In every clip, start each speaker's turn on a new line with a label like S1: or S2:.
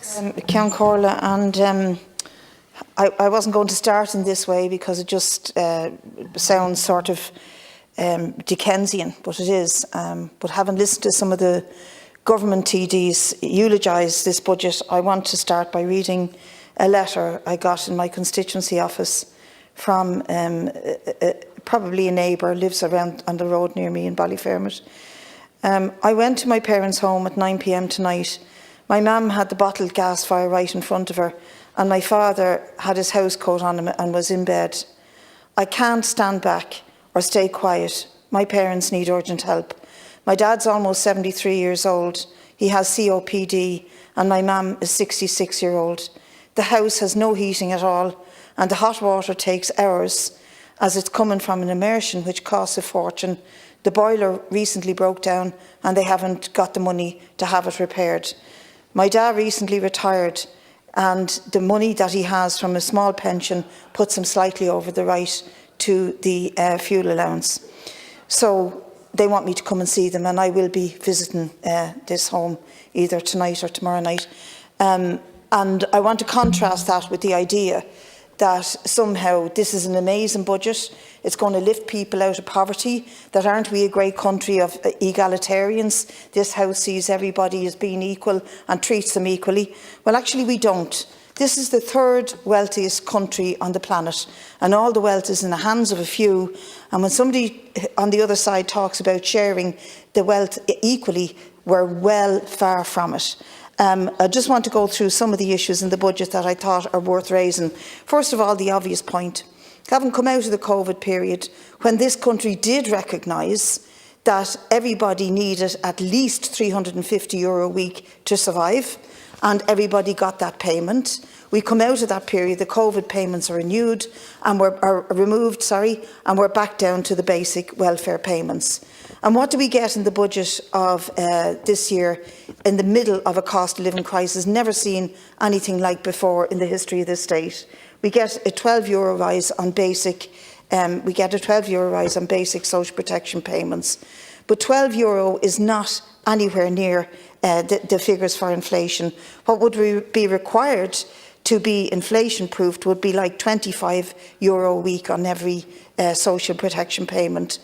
S1: Ceann Comhairle, and I wasn't going to start in this way because it just sounds sort of Dickensian, but it is. But having listened to some of the government TDs eulogise this budget, I want to start by reading a letter I got in my constituency office from probably a neighbour, lives around on the road near me in Ballyfermot. I went to my parents' home at 9 p.m. tonight. My mum had the bottled gas fire right in front of her, and my father had his house coat on him and was in bed. I can't stand back or stay quiet. My parents need urgent help. My dad's almost 73 years old. He has COPD, and my mum is 66-year-old. The house has no heating at all, and the hot water takes hours as it's coming from an immersion which costs a fortune. The boiler recently broke down and they haven't got the money to have it repaired. My dad recently retired, and the money that he has from a small pension puts him slightly over the right to the fuel allowance. So they want me to come and see them, and I will be visiting this home either tonight or tomorrow night. And I want to contrast that with the idea that somehow this is an amazing budget. It's going to lift people out of poverty, that aren't we a great country of egalitarians? This House sees everybody as being equal and treats them equally. Well, actually we don't. This is the third wealthiest country on the planet, and all the wealth is in the hands of a few. And when somebody on the other side talks about sharing the wealth equally, we're well far from it. I just want to go through some of the issues in the budget that I thought are worth raising. First of all, the obvious point. Having come out of the COVID period, when this country did recognise that everybody needed at least €350 a week to survive, and everybody got that payment. We come out of that period, the COVID payments are renewed and removed, and we're back down to the basic welfare payments. And what do we get in the budget of this year in the middle of a cost of living crisis never seen anything like before in the history of this state? We get a €12 rise on basic rise on basic social protection payments. But €12 is not anywhere near the figures for inflation. What would be required to be inflation-proofed would be like €25 a week on every social protection payment.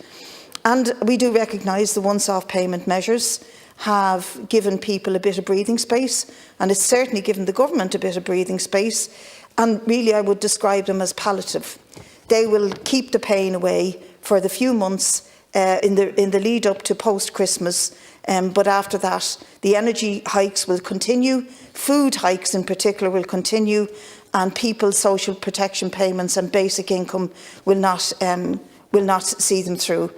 S1: And we do recognise the once-off payment measures have given people a bit of breathing space, and it's certainly given the government a bit of breathing space, and really I would describe them as palliative. They will keep the pain away for the few months in the lead up to post-Christmas, but after that the energy hikes will continue, food hikes in particular will continue, and people's social protection payments and basic income will not see them through.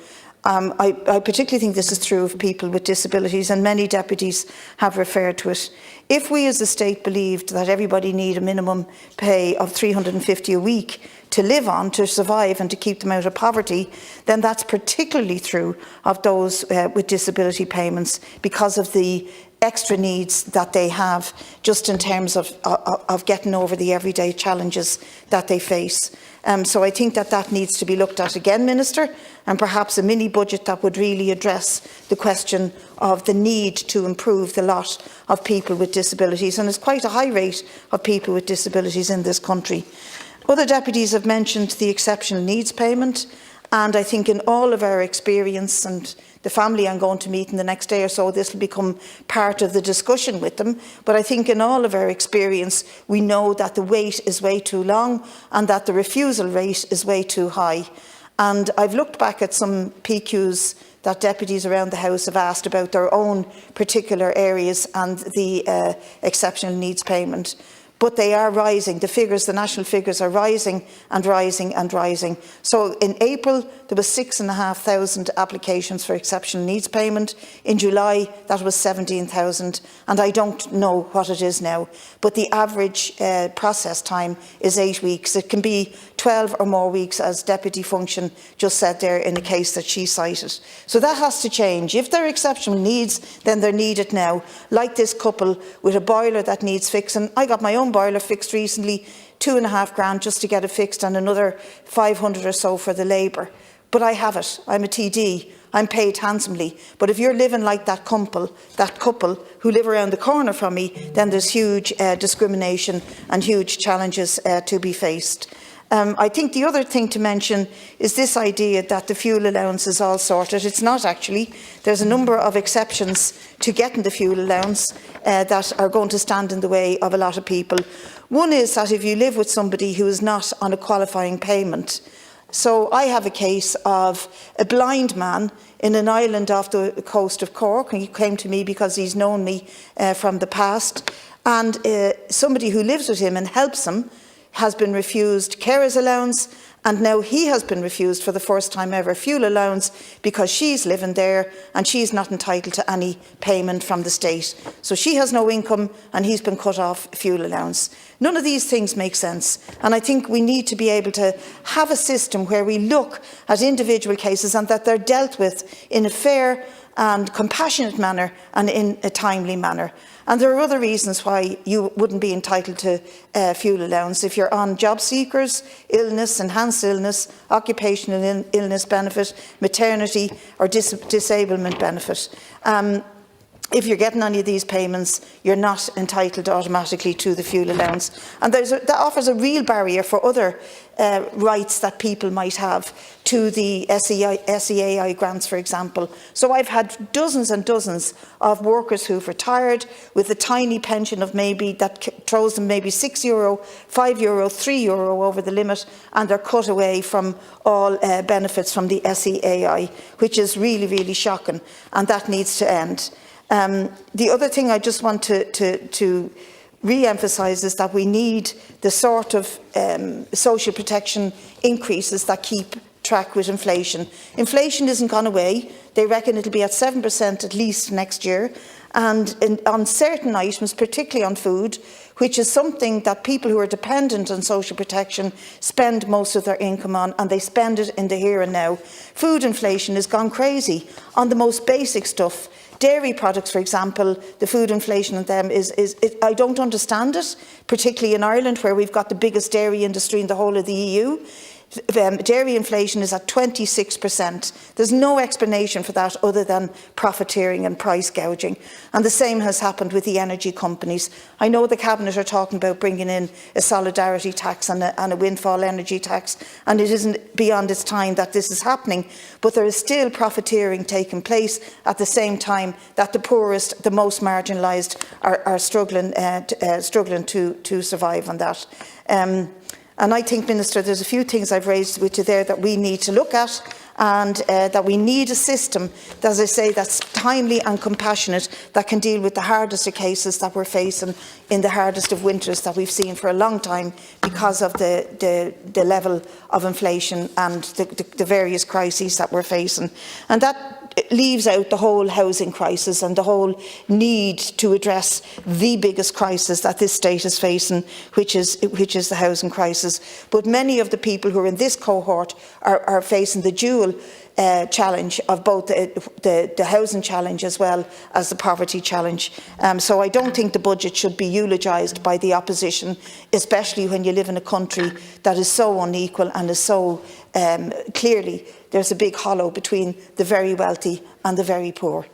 S1: I particularly think this is true of people with disabilities, and many deputies have referred to it. If we as a state believed that everybody need a minimum pay of €350 a week to live on, to survive and to keep them out of poverty, then that's particularly true of those with disability payments, because of the extra needs that they have just in terms of getting over the everyday challenges that they face. So I think that needs to be looked at again, Minister, and perhaps a mini budget that would really address the question of the need to improve the lot of people with disabilities. And there's quite a high rate of people with disabilities in this country. Other deputies have mentioned the exceptional needs payment, and I think in all of our experience, and the family I'm going to meet in the next day or so, this will become part of the discussion with them, but I think in all of our experience we know that the wait is way too long and that the refusal rate is way too high. And I've looked back at some PQs that deputies around the House have asked about their own particular areas and the exceptional needs payment. But they are rising. The figures, the national figures, are rising and rising and rising. So in April there was 6,500 applications for exceptional needs payment. In July that was 17,000, and I don't know what it is now. But the average process time is 8 weeks. It can be 12 or more weeks, as Deputy Function just said there in the case that she cited. So that has to change. If there are exceptional needs, then they're needed now. Like this couple with a boiler that needs fixing. I got my own boiler fixed recently, £2,500 just to get it fixed, and another 500 or so for the labour. But I have it. I'm a TD. I'm paid handsomely. But if you're living like that couple who live around the corner from me, then there's huge discrimination and huge challenges to be faced. I think the other thing to mention is this idea that the fuel allowance is all sorted. It's not actually. There's a number of exceptions to getting the fuel allowance that are going to stand in the way of a lot of people. One is that if you live with somebody who is not on a qualifying payment. So I have a case of a blind man in an island off the coast of Cork, and he came to me because he's known me from the past, and somebody who lives with him and helps him has been refused carers allowance, and now he has been refused for the first time ever fuel allowance because she's living there and she's not entitled to any payment from the state. So she has no income and he's been cut off fuel allowance. None of these things make sense, and I think we need to be able to have a system where we look at individual cases and that they're dealt with in a fair and compassionate manner and in a timely manner. And there are other reasons why you wouldn't be entitled to fuel allowance. If you're on job seekers, illness, enhanced illness, occupational illness benefit, maternity or disablement benefit. If you're getting any of these payments, you're not entitled automatically to the fuel allowance. And that offers a real barrier for other rights that people might have to the SEAI grants, for example. So I've had dozens and dozens of workers who've retired with a tiny pension of maybe that throws them maybe €6, €5, €3 over the limit, and they're cut away from all benefits from the SEAI, which is really, really shocking, and that needs to end. The other thing I just want to re-emphasise is that we need the sort of social protection increases that keep track with inflation. Inflation isn't gone away. They reckon it'll be at 7% at least next year. And on certain items, particularly on food, which is something that people who are dependent on social protection spend most of their income on, and they spend it in the here and now. Food inflation has gone crazy on the most basic stuff. Dairy products, for example, the food inflation on them I don't understand it, particularly in Ireland, where we've got the biggest dairy industry in the whole of the EU. Dairy inflation is at 26%. There's no explanation for that other than profiteering and price gouging. And the same has happened with the energy companies. I know the Cabinet are talking about bringing in a solidarity tax and a windfall energy tax, and it isn't beyond its time that this is happening. But there is still profiteering taking place at the same time that the poorest, the most marginalised, are struggling to survive on that. And I think, Minister, there's a few things I've raised with you there that we need to look at, and that we need a system, as I say, that's timely and compassionate, that can deal with the hardest of cases that we're facing in the hardest of winters that we've seen for a long time because of the level of inflation and the various crises that we're facing. And that leaves out the whole housing crisis and the whole need to address the biggest crisis that this state is facing, which is the housing crisis. But many of the people who are in this cohort are facing the dual challenge of both the housing challenge as well as the poverty challenge. So I don't think the budget should be eulogised by the opposition, especially when you live in a country that is so unequal and is so clearly there's a big hollow between the very wealthy and the very poor.